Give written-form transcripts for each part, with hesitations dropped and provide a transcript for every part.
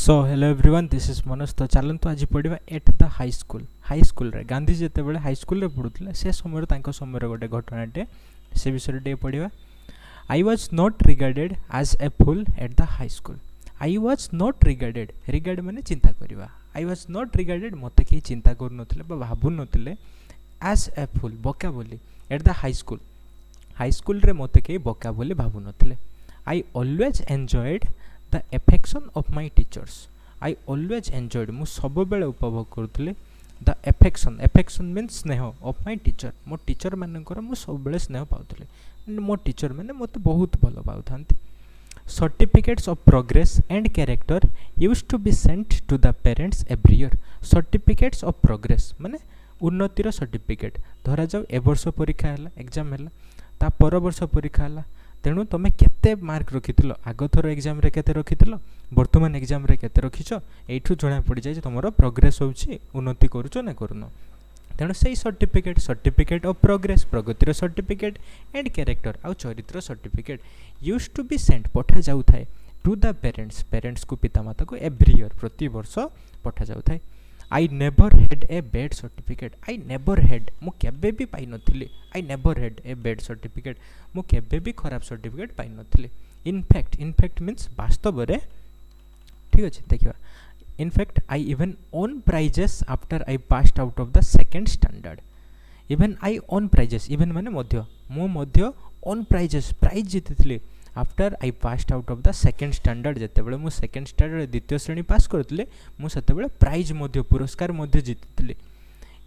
So hello everyone this is Manoj. तो चलतु आज पढ़ा एट द हाईस्कूल रे गांधी जिते हाईस्कूल रे पढ़ुले से समय गोटे घटनाटे से विषय टे पढ़ा। I was not regarded as a fool at the high school. I was not regard माने चिंता करवा। आई वाज नॉट रिगार्डेड मत कहीं चिंता कर भावु नथिले एज ए फुल बका बोली एट द हाईस्कूल रे मत कहीं बका बोली भावु नथिले। I always enjoyed the affection of my teachers. I always enjoyed मु सब बेले उपभोग करुले द एफेक्शन मीन्स स्नेह ऑफ माय टीचर। मो टीचर मानकर मु सब बेले स्नेह पाउथले। मो टीचर माने मते बहुत भलो पाउथांती। Certificates of progress and character used to be sent to the parents every year. Certificates of progress माने उन्नतिर सर्टिफिकेट धरा जाऊ ए वर्ष परीक्षा है एग्जाम है ता पर वर्ष परीक्षा है तेणु तुम केते मार्क रखिथिल आग थर एग्जाम रे केते रखिथिल वर्तमान एग्जाम रे केते रखिछ एठू जणा पड़ जाय तुमरो प्रोग्रेस होउची उन्नति करूछ ना करूनो। तेणु से सर्टिफिकेट ऑफ प्रोग्रेस प्रगतिर सर्टिफिकेट एंड कैरेक्टर आउ चरित्र certificate use to be sent पठा जाउ थाए टू द पेरेंट्स को पितामाता को एवरी ईयर प्रति वर्ष पठा जाउ थाए। I never had a bad certificate. I never had मु केबे भी पाई नथिली। I never had a bad certificate मु केबे भी खराब सर्टिफिकेट पाई नथिली। इनफैक्ट मीन्स वास्तव रे ठीक अछि देखिबा। In fact I even won prizes after I passed out of the second standard. Even I won prizes even माने मध्य मु मध्य ओन प्राइजेस प्राइज जीतिथिली after I passed out of the second standard. जेतेबेले मु सेकंड स्टैंडर्ड द्वितीय श्रेणी पास करथिले मु सेतेबेले प्राइज मध्य पुरस्कार मध्य जीतिथिली।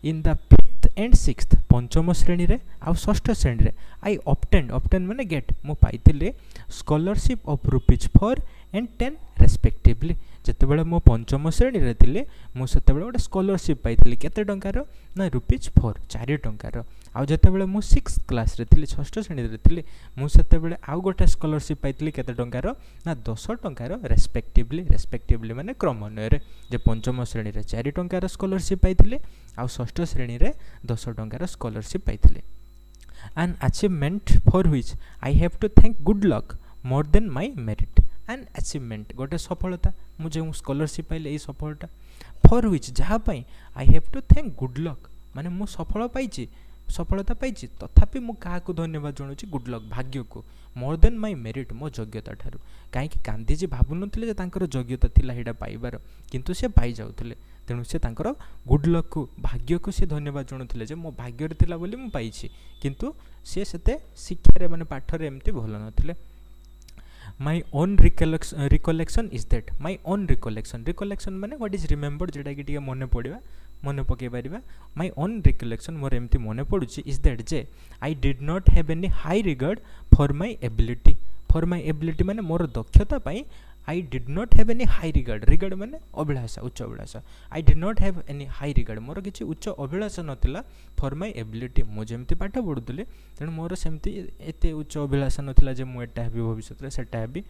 In the fifth and sixth पंचम श्रेणी रे आ षष्ठ श्रेणी रे आई ऑप्टेन माने गेट मु पाइथिले स्कॉलरशिप ऑफ ₹4 and 10 रेस्पेक्टिवली। जेतेबेले मो पंचम श्रेणी रे थिले मु सेतेबेले गोटे स्कॉलरशिप पाइथिली केते टंकार ना ₹4 4 टंकार। आ जेतेबेले मु 6th क्लास रे थिले षष्ठ श्रेणी रे थिले मु सेतेबेले आउ गोटे स्कॉलरशिप पाइथिली केते टंकार ना 10 टंकार रेस्पेक्टिवली माने क्रमान्वय रे जे पंचम श्रेणी रे 4 टंकार स्कॉलरशिप पाइथिले आ षष्ठ श्रेणी रे 10 टंकार स्कॉलरशिप पाइथिले। An achievement for which I have to thank good luck more than my merit. An achievement गोटे सफलता मुझे स्कॉलरशिप पाइले ये सफलता फॉर व्हिच जहाँ पाई I have to thank good luck माने मु सफलता पाइछि तथापि मु क्या धन्यवाद जनाऊँ गुड लक भाग्य को मोर देन माय मेरिट मो योग्यता ठारू। कहीं गांधीजी भावु नथिले योग्यता थिला हेडा पाइबार किंतु से पाई जाउथिले तेणु से गुड लक को भाग्य को से धन्यवाद जनाऊथिले जे मो भाग्य रे थिला बोली मु पाइछि किंतु से सेते शिक्षा रे माने पाठ रे एमती भल नथिले। My own recollection is that my own recollection माने व्हाट इज रिमेम्बर जेटा कि मन पकई पार। माई ओन रिकलेक्शन मोर एमती मन पड़ुछि इज दैट जे I did not have any high regard for my ability माने मोर दक्षता पाई I did not have any high regard माने अभिलाषा उच्च अभिलाषा। I did not have any high regard मोर किसी उच्च अभिलाषा नथिला फॉर माई एबिलिटी मु जेमती पाठ पढ़ुଥିଲି तेणु मोर सेमती एते उच्च अभिलाषा नथिला जे मु एटा हेबी भविष्यत रे सेटा हेबी।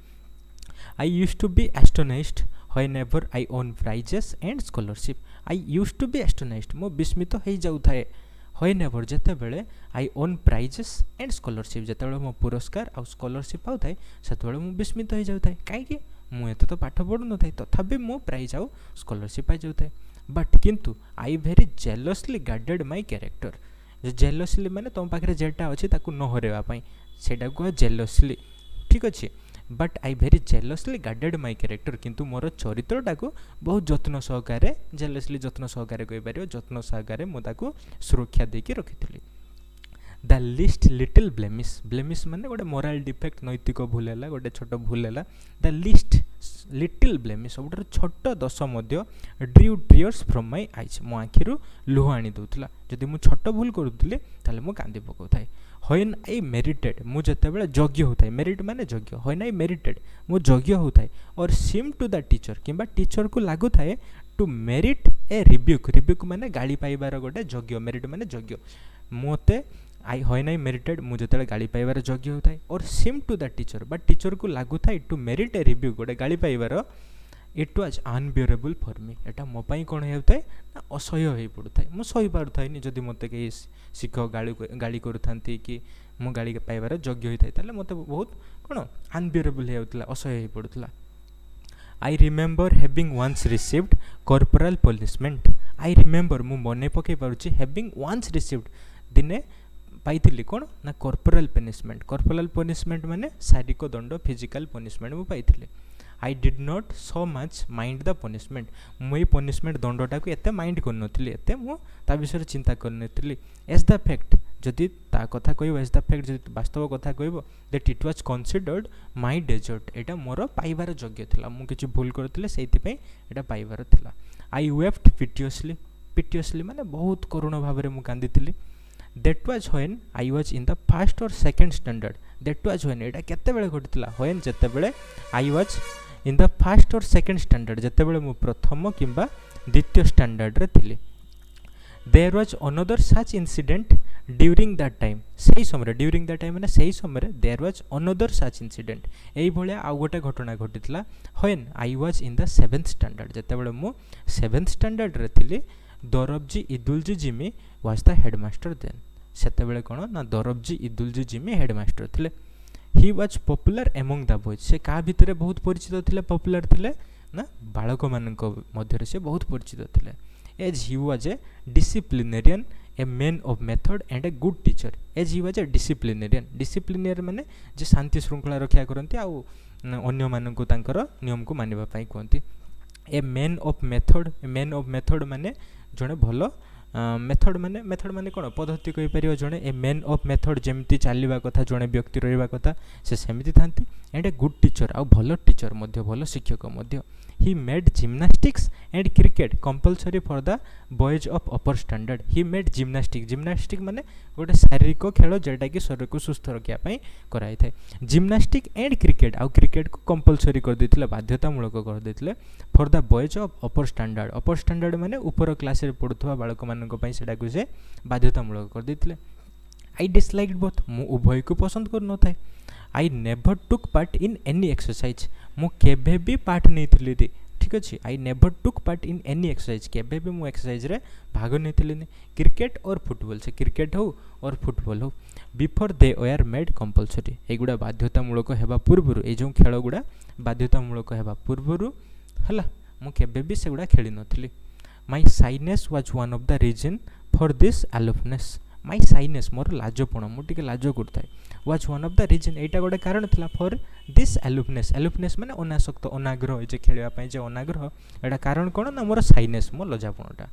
I used to be astonished whenever I won prizes and scholarship. I used to be astonished मु विस्मित हो जाउ थाए व्हेनेवर जेतेबेले I won prizes and scholarship जेतेबेले मो पुरस्कार आ स्कॉलरशिप पाउ थाए सेतेबेले मु विस्मित हो जाउ थाए काहे मु एते तो पाठ पढ़ु न थाए तथापि मो प्राइज आउ स्कॉलरशिप पाई जाउ थाए। बट किंतु I very जेलसली guarded my character. जेलसली माने तुम पाखे जेटा अच्छी ताकू न हरेवा पाई सेटा को जेलसली ठीक अच्छे। But I very जेलसली guarded my character किंतु मोर चरित्रटा को बहुत जत्न सहकारे जेलसली जत्न सहकारे कहि पारियो जत्न सहकारे मु ताकू सुरक्षा देकी रखिथिली। द लिस्ट लिटिल ब्लेमिश माने गोटे मोराल डिफेक्ट नैतिक भूल है गोटे छोट भूल है। द लिस्ट लिटिल ब्लेमिश सब छोट दश मध्य drew tears from my eyes मो आखिरु लुह आनी दउथला जदि मु छोट भूल करूथिले ताले मु कांदी पकाउथाय। व्हेन आई मेरिटेड मु जेतेबेले योग्य होताय मेरिट माने योग्य व्हेन आई मेरिटेड मु योग्य होताय or seem to the teacher किंबा टीचर को लागु थाए टू मेरिट ए रिब्यूक माने गाली पाइबार गोटे योग्य मेरिट माने योग्य मोते आई व्हेन आई मेरिटेड मु जेतेबेले गाली पाइबार योग्य होताय or seem to the teacher but teacher को लागु थाए टू मेरिट ए रिब्यूक गोटे गाली पाइबार it was unbearable for me एटा मो पाई कोन हेउताय ना असह्य होई पडुथाय मु सही पारुथाय नि जदि मते के शिक्षक गाली करूथांती कि मु गाली पाइबार योग्य होइथाय ताले मते बहुत कोन अनबियरेबल हेउतला असह्य होई पडुथला। I remember having once received corporal punishment. I remember मु मन पकई पारुछि हैविंग वन्स रिसीव्ड दिने पाइथिली कोन ना कॉर्पोरल पनिशमेंट। कॉर्पोरल पनिशमेंट माने शारीरिक दंड फिजिकल पनिशमेंट मु पाइथिली। I did not so much mind the punishment. मुझे पनिशमेंट दंडटा को एते माइंड करनथिली एते मु ता विषय चिंता करनथिली। एज द फैक्ट जदि ता कथा कहबो एज द फैक्ट जदि वास्तव कथा कहबो that it was considered my desert. एटा मोर पाइबार योग्य थिला। मु किछि भूल करथिले सेति पई एटा पाइबार थिला। आई वेफ्ट पिटियसली। पिटियसली माने बहुत करुण भाव रे मु कांदिथिली। That was when I was in the first or second standard. That was when एटा केते बेले घटितला व्हेन जते बेले I was in the first or second standard जते बेले मु प्रथम किंबा द्वितीय स्टैंडर्ड रे थिली। There was another such incident during that time. सही समय ड्यूरिंग दैट टाइम माने सही समय there was another such incident एई भलिया आ गोटे घटना घटितला when I was in the 7th standard जते बेले मु 7th स्टैंडर्ड रे थिली। Dorabji Edulji Gimi was the headmaster then. सेते बेले कोन ना दौरबजी इदुलजी जिमी हेडमास्टर थिले। He was popular among the boys. से का भितरे बहुत परिचित थिले पॉपुलर थिले ना बालक मानक मध्य से बहुत परिचित थिले। As he was a disciplinarian a man of method and a good teacher. As he was a disciplinarian. Disciplinarian माने जे शांति श्रृंखला रक्षा करंती आ अन्य मानक तांकर नियम को मानिबा पई कहंती। A man of method. A man of method माने जणे भलो मेथड माने कोन पद्धति कहि परियो जणे। ए मैन ऑफ मेथड जेमती चलवा कथा जणे व्यक्ति रहिबा कथा से सेमिति थांती। एंड ए गुड टीचर आ भलो टीचर मध्य भलो शिक्षक मध्य। He made gymnastics and cricket compulsory for the boys of upper standard. He made gymnastic. Gymnastic माने गोटे शारीरिक खेल जेटा कि शरीर को सुस्थ रखिया पई कराई थाए। जिम्नास्टिक एंड क्रिकेट आ क्रिकेट को कंपलसरी कर देथिले बाध्यतामूलक कर देथिले for the boys of upper standard. Upper standard माने ऊपर क्लास रे पढुथवा बालक मानक पई सेटा को से बाध्यतामूलक कर देथिले। आई डिसलाइक्ड बोथ। मु उभय को पसंद कर न थाए। I never took part in any exercise. मु केबे भी पार्ट नेथिली रे। ठीक अछि। I never took part in any exercise. केबे भी मु एक्सरसाइज रे भाग नेथिली ने। क्रिकेट और फुटबॉल से क्रिकेट हो और फुटबॉल हो before they were made compulsory. एगुडा बाध्यतामूलक हेबा पूर्वरु ए जो खेल गुडा बाध्यतामूलक हेबा पूर्वरु हला मु केबे भी सेगुडा खेली नथिली। My shyness was one of the reason for this aloofness. My shyness मोर लाजपण मु टिके लाज करथाय was one of the reason एटा गोटे कारण थिला फॉर दिस एलुफनेस। एलुफनेस माने अनासक्त अनाग्रह जे खेलिया पई जे अनाग्रह एटा कारण कोन ना मोर साइनेस मो लजापणटा।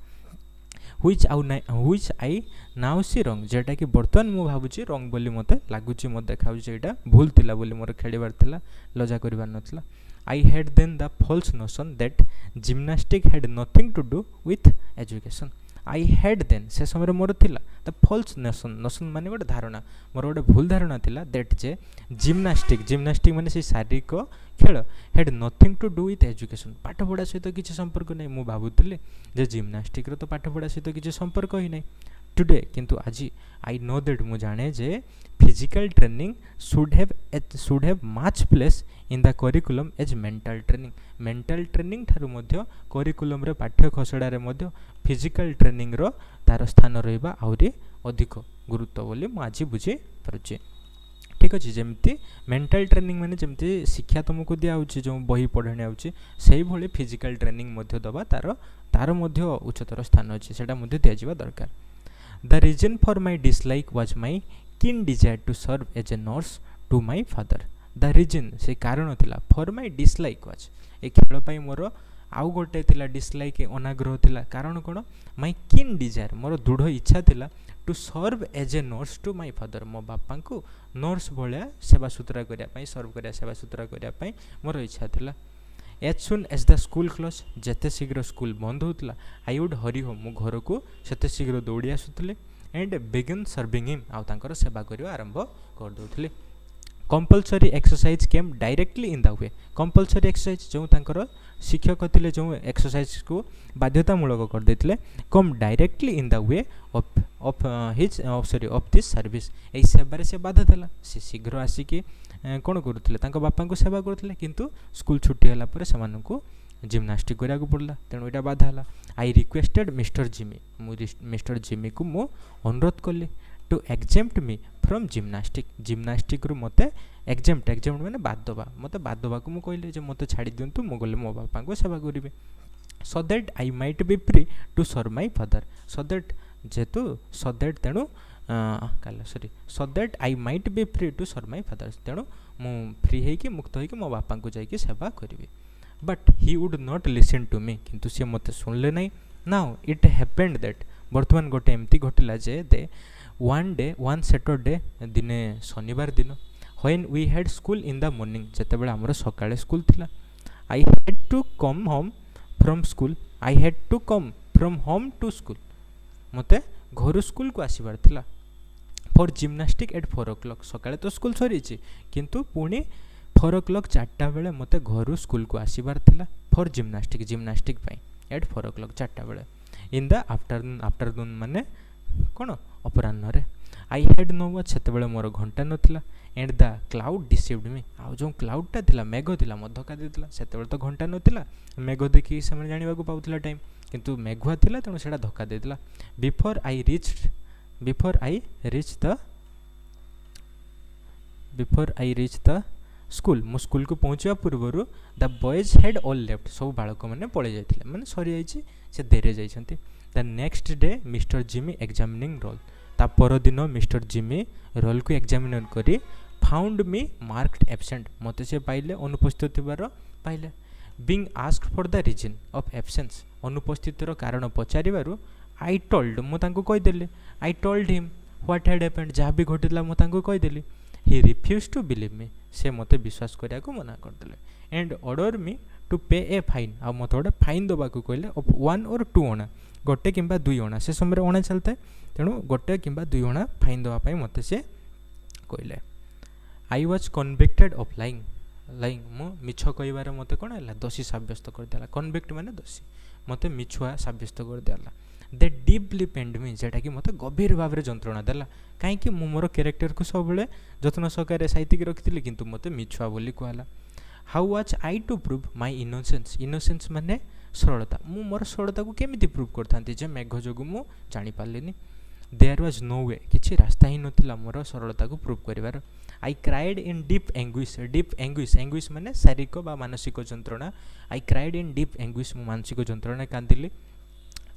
व्हिच आई नाउ सी रंग जेटा कि बर्तमान मु भाबुची रंग बोली मते लागुची मते देखाउची एटा भूल थिला बोली मोर खेलिबार थिला लजा करिबार नथिला। I had then the false notion that gymnastic had nothing to do with education. I had then से समय मोर थिला द फॉल्स नोशन। नोशन माने गोटे धारणा मोर गोटे भूल धारणा थिला दैट जे जिम्नास्टिक माने से शारीरिक खेल had nothing to do with education. पाठ पढ़ा सहित किसी संपर्क नहीं। मु भाबुतले जे जिम्नास्टिक रो तो पाठ पढ़ा सहित किसी संपर्क ही नहीं। टुडे किंतु आज आई नो दैट मु जाने जे physical training should have much place in the curriculum as mental training. Mental training ठारू मध्य करिकुलम रे पाठ्य खसड़ा रे मध्य फिजिकल ट्रेनिंग रो तार स्थान रहिबा आउरी अधिक गुरुत्व बोली मु आज बुझी पारुची। ठीक अच्छे। जमती मेंटल ट्रेनिंग माने जमती शिक्षा तुमको दिया होची जो बही पढ़ाणी आउची सेही भली फिजिकल ट्रेनिंग मध्य दबा तार मध्य उच्चतर स्थान अछि सेटा मध्य दिया जिबा दरकार। The reason for my dislike was my keen desire to serve as a nurse to my father. The reason से कारण थिला for my dislike was a खेल पई मोर आउ गोटे थिला डिसलाइक अनाग्रह थिला कारण कोन माय कीन डिजायर मोर दृढ़ इच्छा थिला to serve as a nurse to my father. मो बापा को नर्स भलिया सेवा सुतरा करिया पई सर्व करिया सेवा सुतरा करिया पई मोर इच्छा थिला। As soon as the school close जेते शीघ्र स्कूल बंद होतला आई वुड हरी होम मु घर को सेते शीघ्र दौड़ी आसुतले एंड बिगिन सर्विंग हिम आ तांकर सेवा करिया आरंभ कर दोतले। Compulsory exercise came directly in the way. Compulsory exercise जो तांकर शिक्षक थिले जो एक्सरसाइज को बाध्यतामूलक कर देथिले come directly in the way of this service. एई सेवारे से बाधा देला से शीघ्र आसिकी कोन करूथिले तांको बापा को सेवा करूथिले किंतु स्कूल छुट्टी होला परे समानकु जिम्नास्टिक करिया को पड़ला तेणु एटा बाधा हला। आई रिक्वेस्टेड मिस्टर जिमी मु मिस्टर जिमी को मु अनुरोध कली to exempt me from gymnastic gymnastic रु मते एक्जेम्प्ट एक्जेम्प्ट माने बाद दबा मते बाद दबा को मु कहले जे मते छाड़ी दियंतु मु गले मो बापा को सेवा करिवे so that I might be free to serve my father so that जेतु सो दैट तेणु काला sorry so that I might be free to serve my father तेणु मु फ्री है कि मुक्त है कि मो बापा को जाई कि सेवा करिवे but he would not listen to me किंतु से मते सुनले नहीं नाउ इट हैपेंड दैट वर्तमान गोटे एमती घटिला जे दे वन सैटरडे दिने शनिवार दिन when we had school in the morning जेते बेले हमर सकाळे स्कूल थिला I had to come home from school I had to come from home to school मते घर स्कूल को आसीबार थिला फॉर जिम्नास्टिक एट 4 o'clock सकाळे तो स्कूल सरी किंतु पुणी 4 o'clock 4टा बेले मते घर स्कूल को आसीबार थिला फॉर जिम्नास्टिक पई एट 4 o'clock 4टा बेले इन द आफ्टरनून माने कोन अपराह्न रे आई हैड नो वॉच सेते बेले मोर घंटा नथिला and the cloud deceived me आ जो क्लाउडटा थिला मेघ थिला मधका देतिला सेते बेले तो घंटा नथिला मेघ देखि से जानिबा को पाउथिला टाइम किंतु मेघुआ थिला तेणु सेटा धक्का देतिला before I reach the school मो स्कूल को पहुँचा पूर्व the boys had all left सब बालक मैंने पड़े जाते मैंने सरी जाइए से देरे जाइछन्ति the next day mister Gimi examining roll ता पर दिन मिस्टर जिमी रोल को एग्जामिन करी फाउंड मी मार्क्ड एब्सेंट मते से पाइले अनुपस्थित थिबार पाइले being asked for the reason of absence अनुपस्थितर कारण पचारिबारु आई टोल्ड मु तांको कहि देले I told him what had happened जहाँ भी घटिला मु तांको कहि देली he refuse to believe me से मते विश्वास करिया को मना कर देले एंड ऑर्डर मी टू पे ए फाइन आ मते गोटे फाइन दबा को कहले 1 or 2 अणा गोटे किंबा 2 अणा से समय अणा चलता है तेणु गोटे किंबा 2 अणा फाइन दबा पई मते से कहले I was convicted of lying मु मिछ कहिबार मते कोन हला दोषी साब्यस्त कर देला कन्विक्ट माने दोषी मते मिछुआ साब्यस्त कर देला दे डीपली पेंड मी जेटा कि मते गभीर भाव रे जंत्रणा देला काहे कि मु मोर कैरेक्टर को सब बेले जतन सहकारे साहित्य के रखिथिले किंतु मते मिछुआ बोली कहला how was I to prove my innocence माने सरलता मु मोर सरलता को केमिति प्रूव करथांती जे मेघ जोगु मु जानि पारलेनी देयर वाज नो वे किछि रास्ता ही नथिला मोर सरलता को प्रूव करिवार I cried in deep anguish माने शारीरिक बा मानसिक जंत्रणा I cried in deep anguish मु मानसिक जंत्रणा कांदिली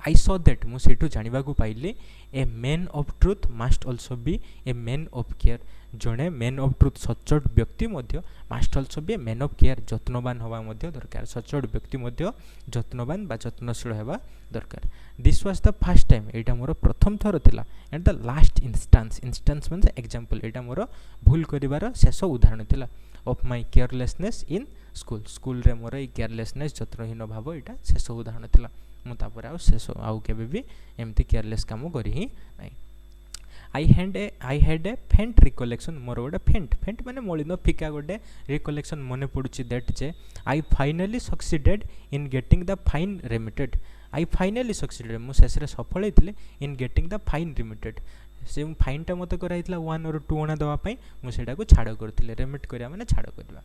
आई सॉ दैट मु सेठु जानिबा को पाइले a man of truth must also be a man of care जणे मैन ऑफ ट्रुथ सच्चोट व्यक्ति मध्य must also be a man of care जत्नवान होबा मध्य दरकार सच्चोट व्यक्ति मध्य जत्नवान बा जत्नशील होबा दरकार this was the first time एटा मोर प्रथम थर थिला एंड द लास्ट इंस्टेंस माने एग्जांपल एटा मोर भूल करिवार शेष उदाहरण थिला of my carelessness in school रे मोर ए केयरलेसनेस जत्नहीन भाव एटा शेष उदाहरण थिला मु तापर आउ शेष आउ केबे भी एमती केयरलेस काम करी ही नाही आई हैड ए फेंट रिकलेक्शन मोर गोटे फेंट माने मलिन फिका गोटे रिकलेक्शन मने पड़ुची दैट जे I finally succeeded in getting the fine remitted I finally succeeded मु शेष रे सफल हेतिले in getting the fine remitted से फाइनटा मते कराइतला 1 or 2 अणा दवा पई मु सेटा को छाड़ करथिले रेमिट करिया माने छाड़ करबा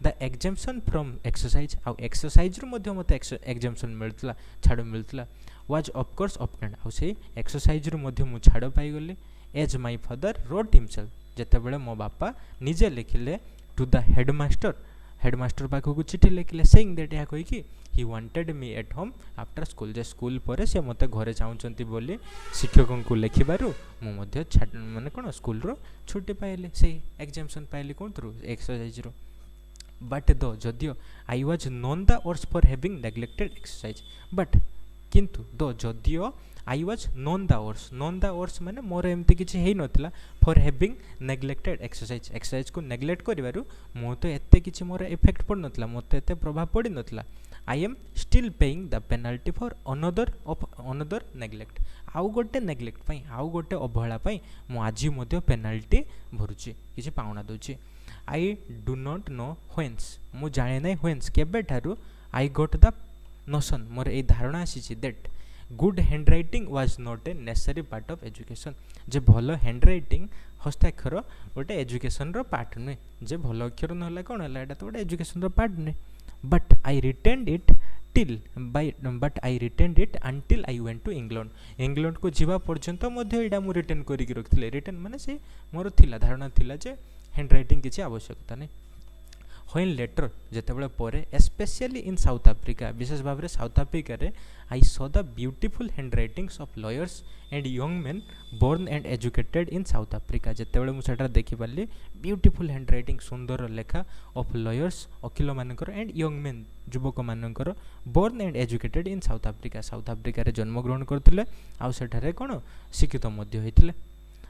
द एग्जाम्पशन फ्रॉम एक्सरसाइज आउ एक्सरसाइज रु मध्य मते एग्जाम्पशन मिलतला छाड़ मिलतला वाज ऑफ कोर्स ऑप्टेंड आउ से एक्सरसाइज रु मध्य मु छाड़ पाई गले as my father wrote himself जेते बेले मो बापा निजे लिखिले टू द हेडमास्टर पाखु को चिट्ठी लिखिले सेइंग दैट या कहि कि he wanted me at home after school जे स्कूल परे से मते घरे चाहुचंती बोली शिक्षकों को लिखिबारु मु मध्य माने कोन स्कूल रो छुट्टी पाइले से एग्जाम्पशन पाइले कोन थ्रू एक्सरसाइज रो बट दो जदियो I was none the worse for having neglected exercise but किंतु दो जदियो I was none the worse माने मोर एमती किछि हेई नथिला फॉर हैविंग नेग्लेक्टेड एक्सरसाइज को नेग्लेक्ट करिवारु मो तो एते किछि मोर इफेक्ट पड़ नथिला मोते एते प्रभाव पड़ी नथिला I am still paying the penalty for another neglect आउ गोटे नेग्लेक्ट पई आउ गोटे अवहेला पई मो आजि मध्य पेनल्टी भरुची किछि पाउना दोची I do not know whence मु जाने नै व्हेन्स केबे ठारू आई गॉट द नोशन मोर ए धारणा आसीछि that good handwriting was not a necessary part of education जे भलो हैंडराइटिंग हस्ताक्षर गोटे एजुकेशन रो पार्ट नुहे जे भलो अक्षर नहला कोन हला एटा तो गोटे एजुकेशन रो पार्ट नुहे but I retained it until but I retained it until I went to England को जीवा पर्यंत मध्य एटा मु रिटेन करिक रखिले रिटेन माने से मोर थिला धारणा थिला जे हैंड राइटिंग किछि आवश्यकता नै when later जेतेबेले परे especially in South Africa विशेष भाव रे साउथ अफ्रीका रे I saw the beautiful handwritings of lawyers and young men born and educated in South Africa जेतेबेले मु सेटा देखि पाली beautiful handwriting सुंदर लेखा of lawyers वकील मानकर and young men युवक मानकर born and educated in South Africa south Africa रे जन्म ग्रहण करथिले आ सेठारे कोन शिक्षित मध्य होइथिले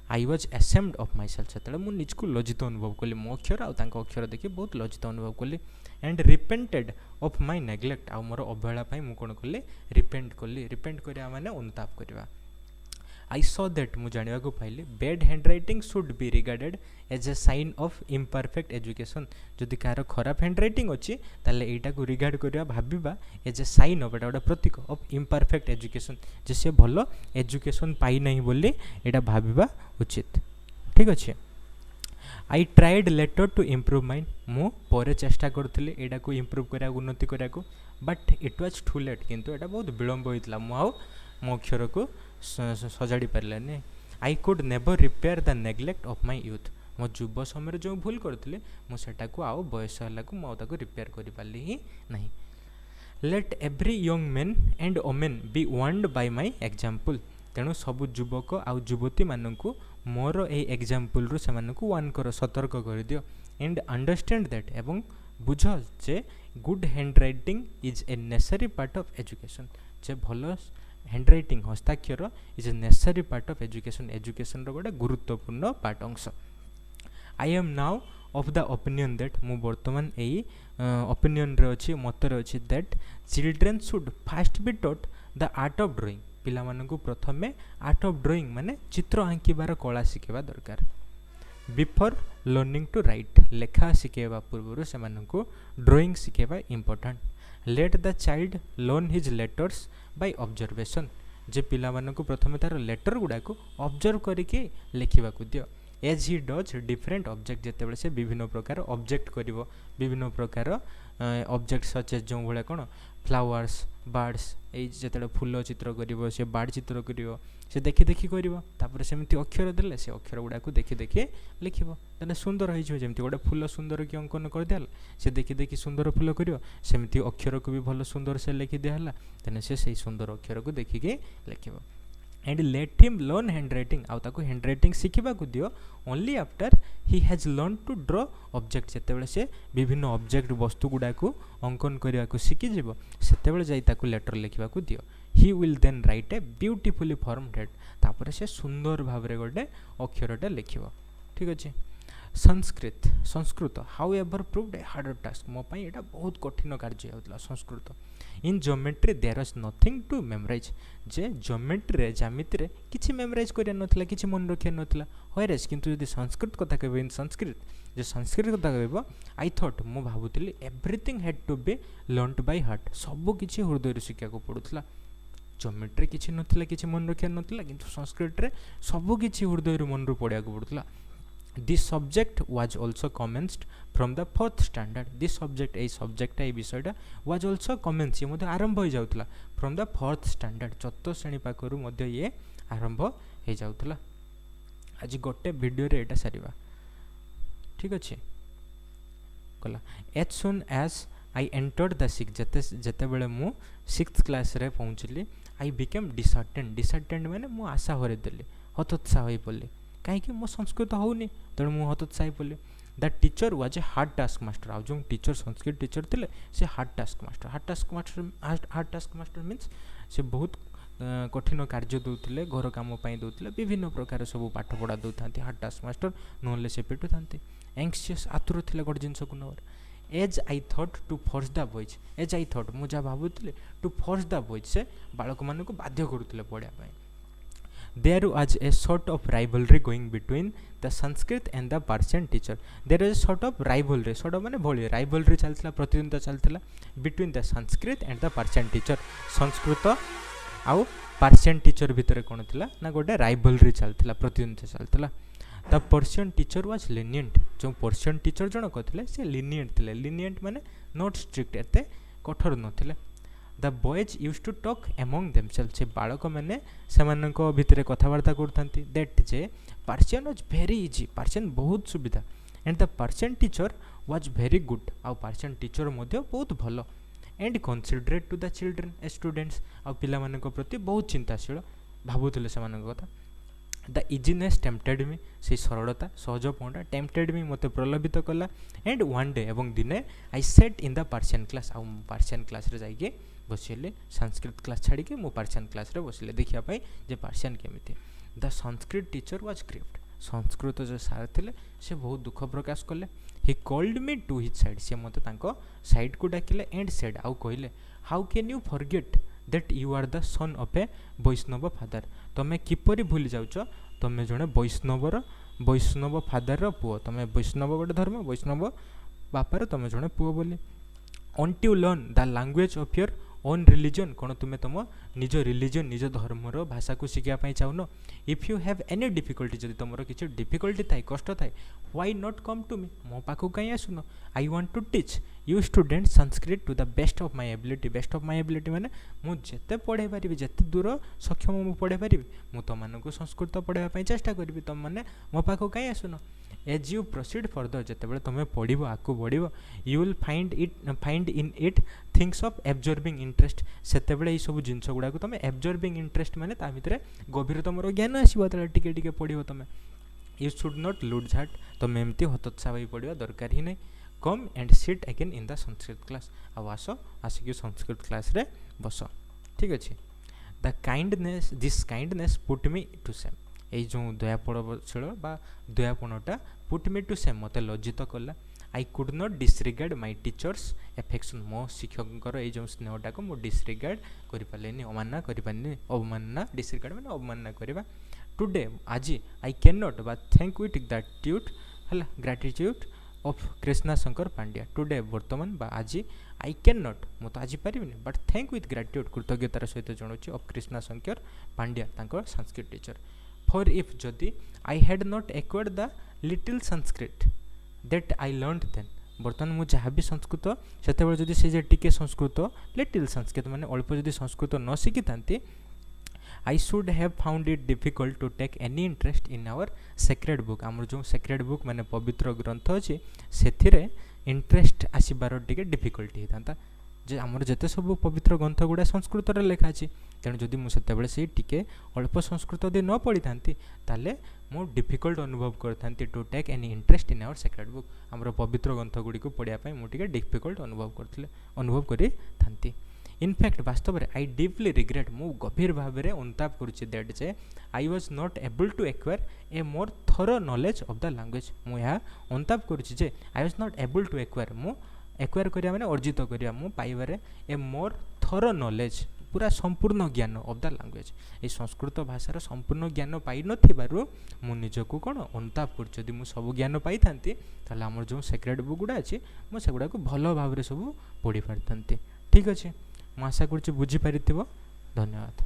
I was ashamed of myself सेतले मु निज को लज्जित अनुभव कली मो अक्षर आ तांको अक्षर देखि बहुत लज्जित अनुभव कली and repented of my neglect आ मोर अवहेला पई मु कोन कली रिपेंट करिया माने अनुताप करबा I saw that मु जानिबा को पाइले bad handwriting should be regarded as a sign of imperfect education जदि कार खराब हैंडराइटिंग अछि ताले एटा को रिगार्ड करिया भाबिबा as a sign of Etah Prateek of imperfect education जे से भलो एजुकेशन पाई नहीं बोली एटा भाबिबा उचित ठीक अछि I tried later to improve mine मु परे चेष्टा करथिले एटा को इंप्रूव करिया उन्नति करिया को but it was too late किंतु एटा बहुत विलंब होइतला मु आ मो अक्षर को सजाड़ी पारलानी I could never repair the neglect of my youth मो युव समय जो भूल करथिले मु सेटा को आउ बयस हला को मो ताको रिपेयर करि पाली ही नहीं let every young men and women be warned by my example तेणु सब युवक आउ युवती माननकु मोर ए एग्जांपल रु सेमानकु वार्न कर सतर्क कर दियो एंड अंडरस्टैंड दैट एवं बुझ जे good handwriting is a necessary part of education जे भलो हैंडराइटिंग हस्ताक्षर is a necessary part of education रो गोटे गुरुत्वपूर्ण पार्ट अंश I am now of the opinion that मु वर्तमान एई ओपिनियन रे अछि मत रे अछि that children should first be taught the art of drawing पिला मानकु प्रथमे आर्ट ऑफ ड्राइंग माने चित्र आंकिबार कला शिखेबा दरकार बिफोर लर्निंग टू राइट लेखा शिखेबा पूर्व से मानकु ड्राइंग शिखेबा important let the child learn his letters by observation जे पिला मानकु प्रथमे तार लेटर गुडा को ऑब्जर्व करके लिखिबा को दियो as he does different object जेते बेले से विभिन्न प्रकार ऑब्जेक्ट करिवो विभिन्न प्रकार ऑब्जेक्ट सच एज जो भले कोन फ्लावर्स बर्ड्स ए जेते फूल चित्र करिवो से बर्ड चित्र करिवो से देखि देखि करिवो तापर सेमति अक्षर देले से अक्षर गुडा को देखि देखि लिखिबो तने सुंदर होई जो जेमति गोटे फूल सुंदर की अंकन कर देल से देखि देखि सुंदर फूल करिवो सेमति अक्षर को भी भलो सुंदर से लिखि देहला तने से सही सुंदर अक्षर को देखि के लिखिबो and let him learn handwriting आउ ताको हैंडराइटिंग शिखिबा को दियो only after he has learn to draw object जेते बेले से विभिन्न ऑब्जेक्ट वस्तु गुडा को अंकन करिया को शिखि जिवो सेते बेले जाई ताको लेटर लिखिबा को दियो he will then write a beautifully formed head तापर से सुंदर भाव रे गोटे अक्षरटा लिखिबो ठीक अछि Sanskrit however proved a harder task मो पई एटा बहुत कठिन कार्य होतला Sanskrit in geometry there is nothing to memorize जे ज्योमेट्री रे ज्यामिति रे किछि मेमोराइज करिया नथला किछि मन रखिया नथला होयरेस किंतु यदि संस्कृत कथा कहबे इन संस्कृत जे संस्कृत कथा कहबो आई थॉट मो भाबुतली everything had to be learned by heart सब किछि हृदय रे शिक्षा को पडुतला ज्योमेट्री किछि नथला किछि मन रखिया नथला किंतु संस्कृत रे सब किछि हृदय रे मन रो पडिया को पडुतला This subject was also commenced from the 4th standard. This subject a subject a विषयटा was also commenced ये मध्य आरंभ हो जाउतला from the 4th standard चतुर्थ श्रेणी पाखरु मध्य ये आरंभ हो जाउतला आज गोटे वीडियो रे एटा सारीबा ठीक अछि कला as soon as I entered the 6th जते बेले मु 6th क्लास रे पहुंचली I became disheartened माने मु आशा हरे देली हतोत्साह होई पड़ली कहीं मो संस्कृत होनी तेणु मुझे हतोत्साही पड़े the teacher was a hard task master आ जो टीचर संस्कृत टीचर थे से हार्ड टास्क मास्टर मीन्स से बहुत कठिन कार्य दौले घर कम दौले विभिन्न प्रकार सब पाठ पढ़ा दौरान हार्ड टास्क मास्टर नहले से पिटू था एंक्सियस आतुर थे गोटे जिनस को never as I thought to force the boys as I thought मुझे भावुली टू फोर्स द बॉयज से बालक मान बाध्य करुले पढ़ाई There was a sort of rivalry going between the Sanskrit and the Persian teacher. There is a sort of rivalry, sort of माने भोली rivalry चलथिला प्रतिद्वंद्विता चलथिला between the Sanskrit and the Persian teacher. Sanskrit आउ Persian teacher भितर कोन थिला ना गोटे rivalry चलथिला प्रतिद्वंद्विता चलथिला. The Persian teacher was lenient. जो Persian teacher जण कथिले से lenient थिले. Lenient माने not strict एते कठोर नथिले. The boys use to talk among themself से बालक मैंने से भितर कथबार्ता करथांती दैट जे Persian was very easy Persian बहुत सुविधा and the Persian teacher was very good आ पर्शियन टीचर मध्य बहुत भल and considerate to the children ए स्टूडेंट्स आ पिला मानक प्रति बहुत चिंताशील भावुले से कथा द इजीनेस टेम्पटेड मी से सरलता सहजपणा टेम्पटेड मी मत प्रलोभित कला एंड वन डे एवं दिने I set in the Persian class आ पर्शियन क्लास रे जाइए बसिले संस्कृत क्लास छाड़ी के मु पर्शियन क्लास रे बसिले देखिया जे पर्शियन केमिति the Sanskrit teacher was grieved Sanskrit जो सार थे से बहुत दुख प्रकाश कले he called me to his side से मत साइड को डाकिले एंड सेड आउ कहले how can you forget that you are the son of a Vaishnav father तुम्हें किपरि भूली जाउछ तुम्हें जड़े वैष्णव फादर पुओ तुम्हें वैष्णव गोटे धर्म वैष्णव बापार तुम्हें जड़े पुओ बोली until you learn the language of your own religion कौन तुम्हें तुम निज रिलीजन निज धर्मर भाषा को शिखापी चाहून if you have any difficulty जब तुम किसी डिफिकल्टी थाए कष्ट थाए why not come to me मो पाखु कहीं आसुन I want to teach you student Sanskrit to the best of my ability माने मुझे पढ़े पारि जिते दूर सक्षम मुझे पढ़े पारि मु तुमको संस्कृत पढ़ाई चेष्टा करी तुम मैंने मो पाखु कहीं आसुन एज यू प्रोसीड फर्दर जिते तुम्हें पढ़ आगू बढ़ you will find in it things of absorbing interest से सब जिनस गुड़ा तुम एब्जॉर्बिंग इंटरेस्ट माने ता भितर गभीर तुम ज्ञान आसो टिके पढ़ो तुम्हें you should not lose heart तुम एमती हतोत्साह हो पड़ा दरकार ही नहीं come and sit again in the Sanskrit class आस आसिक संस्कृत क्लास रे बस ठीक अच्छे the kindness this kindness put me to same ये जो दयापणशील बा दयापणटा पुट मी टू सेम मत लज्जित कला I could not disregard my teacher's affection मो शिक्षक ये जो स्नेहटा को मुझे डिसरिगार्ड करें अवमानना करें अवमानना डिसरिगार्ड मैंने अवमानना करवा टुडे आज आई कैन नॉट बा थैंक विथ ग्रेटिट्यूड है gratitude of Krishna Shankar Pandya today बर्तमान बा आज आई कैन नॉट मु तो आज पारिनी बट थैंक विथ ग्रेटिट्यूड कृतज्ञतार सहित जनाऊँ of Krishna Shankar Pandya Sanskrit teacher for if जदि I had not acquired the little Sanskrit that I learn then बर्तमान मुझे जहाँ भी संस्कृत से से टिके संस्कृत लिटिल संस्कृत माने अल्प जदि संस्कृत न शिखी था I should have found it difficult to take any interest in our sacred book आमर जो सेक्रेड बुक माने पवित्र ग्रंथ अच्छी से इंटरेस्ट आसबार टे डिफिकल्टी होता जे आमर जिते सब पवित्र ग्रंथ गुड़ा संस्कृत लेखा अच्छी तेणु जदि मुझे से टिके अल्प संस्कृत यदि न पढ़ी था मु डिफिकल्ट अनुभव करथांती to take any interest in our sacred book आमर पवित्र ग्रंथ गुड़ी को पढ़ाई मुझे डिफिकल्ट अनुभव करी थांती इनफैक्ट वास्तव में आई डीपली रिग्रेट मु गभीर भाव में अनुताप करुच्ची दैट जे I was not able to acquire a more thorough knowledge of the language मुझे अनुताप करुच्ची जे I was not able to acquire मु एक्वायर करिया माने अर्जित करिया मु पाइबारे ए मोर थरो नॉलेज पूरा संपूर्ण ज्ञान ऑफ द लैंग्वेज ये संस्कृत भाषार संपूर्ण ज्ञान पाई नथिबारु मु निजको कोन अनुताप कर जदि मु सब ज्ञान पाई थांती ताले हमर जो सेक्रेट बुक गुडा अछि मु सेगुडा को भलो भाव रे सब पढ़ी पारथांती ठीक अछि मु आशा करछि बुझी पारिथिबो धन्यवाद।